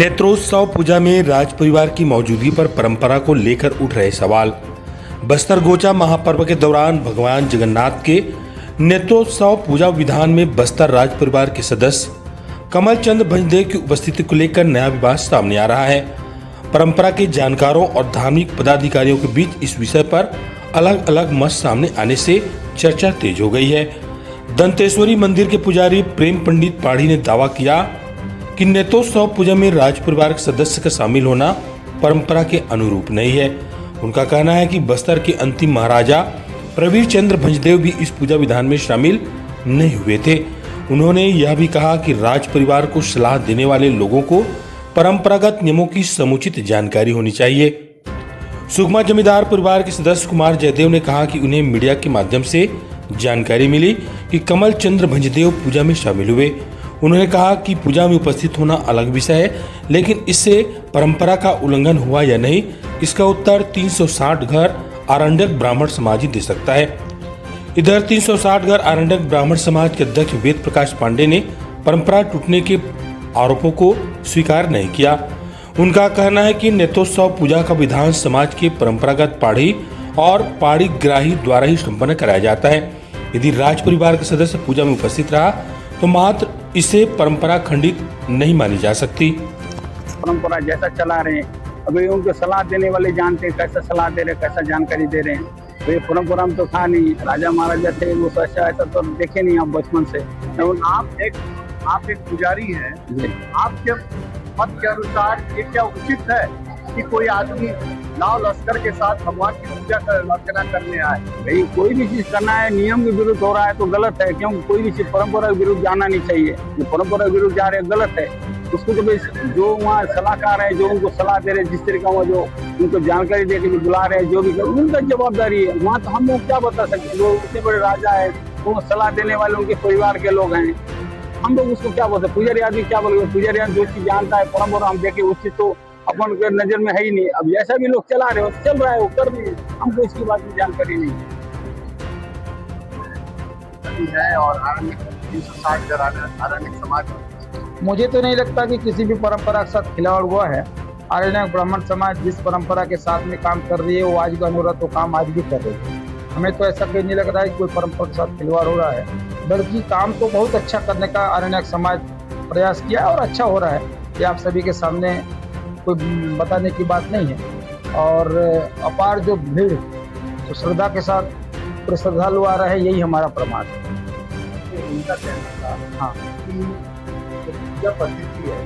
नेत्रोत्सव पूजा में राज परिवार की मौजूदगी पर परंपरा को लेकर उठ रहे सवाल। बस्तर गोचा महापर्व के दौरान भगवान जगन्नाथ के नेत्रोत्सव पूजा विधान में बस्तर राज परिवार के सदस्य कमल चंद भंजदेव की उपस्थिति को लेकर नया विवाद सामने आ रहा है। परंपरा के जानकारों और धार्मिक पदाधिकारियों के बीच इस विषय पर अलग अलग मत सामने आने से चर्चा तेज हो गई है। दंतेश्वरी मंदिर के पुजारी प्रेम पंडित पाढ़ी ने दावा किया कि नेत्रोत्सव पूजा में राज परिवार के सदस्य का शामिल होना परंपरा के अनुरूप नहीं है। उनका कहना है कि बस्तर के अंतिम महाराजा प्रवीर चंद्र भंजदेव भी इस पूजा विधान में शामिल नहीं हुए थे। उन्होंने यह भी कहा कि राज परिवार को सलाह देने वाले लोगों को परंपरागत नियमों की समुचित जानकारी होनी चाहिए। सुकमा जमींदार परिवार के सदस्य कुमार जयदेव ने कहा कि उन्हें मीडिया के माध्यम से जानकारी मिली कि कमल चंद्र भंजदेव पूजा में शामिल हुए। उन्होंने कहा कि पूजा में उपस्थित होना अलग विषय है, लेकिन इससे परंपरा का उल्लंघन हुआ या नहीं, इसका उत्तर 360 घर आरण्यक ब्राह्मण समाज ही दे सकता है। इधर 360 घर आरण्यक ब्राह्मण समाज के अध्यक्ष वेद प्रकाश पांडे ने परंपरा टूटने के आरोपों को स्वीकार नहीं किया। उनका कहना है कि नेत्रोत्सव पूजा का विधान समाज के परंपरागत पाढ़ी और पाढ़ी ग्राही द्वारा ही संपन्न कराया जाता है। यदि राज परिवार के सदस्य पूजा में उपस्थित रहा तो मात्र इसे परंपरा खंडित नहीं मानी जा सकती। परंपरा जैसा चला रहे हैं, अभी उनको सलाह देने वाले जानते हैं कैसा सलाह दे रहे हैं, कैसा जानकारी दे रहे हैं। तो ये परंपरा में तो था नहीं, राजा महाराजा थे वो ऐसा तो देखे नहीं आप बचपन से। आप एक पुजारी हैं, आपके मत के अनुसार ये क्या उचित है कि कोई आदमी नाव लश्कर के साथ भगवान की पूजा अर्चना करने आए? भाई कोई भी चीज करना है नियम के विरुद्ध हो रहा है तो गलत है, क्योंकि कोई भी चीज परंपरा के विरुद्ध जाना नहीं चाहिए। जो परंपरा के विरुद्ध जा रहे हैं गलत है, उसको तो जो वहाँ सलाहकार है, जो उनको सलाह दे रहे हैं, जिस तरीका वो जो उनको जानकारी दे के बुला रहे हैं, जो भी उनका जवाबदारी है। वहाँ तो हम लोग क्या बता सकते हैं, जो इतने बड़े राजा है वो सलाह देने वाले उनके परिवार के लोग हैं, हम लोग उसको क्या बोलते हैं? पुजारी आदमी क्या बोलेंगे? पुजारी आदमी जो चीज जानता है परंपरा हम देखे उस चीज तो अपन के नजर में है ही नहीं। अब जैसा भी लोग चला रहे हो चल रहा है वो कर रही है, हमको इसकी बात में जानकारी नहीं है। और 360 घर आरण्यक समाज, मुझे तो नहीं लगता कि किसी भी परंपरा के साथ खिलवाड़ हुआ है। आरण्यक ब्राह्मण समाज जिस परंपरा के साथ में काम कर रही है वो आज का अनुरत वो काम आज भी कर रही है। हमें तो ऐसा कहीं नहीं लग रहा है कि कोई परंपरा के साथ खिलवाड़ हो रहा है, बल्कि काम तो बहुत अच्छा करने का आरण्यक समाज प्रयास किया और अच्छा हो रहा है। ये आप सभी के सामने कोई बताने की बात नहीं है। और अपार जो भीड़ जो श्रद्धा के साथ पूरे श्रद्धालु आ रहे हैं, यही हमारा प्रमाण है। उनका कहना था हाँ, कि जो पूजा पद्धति है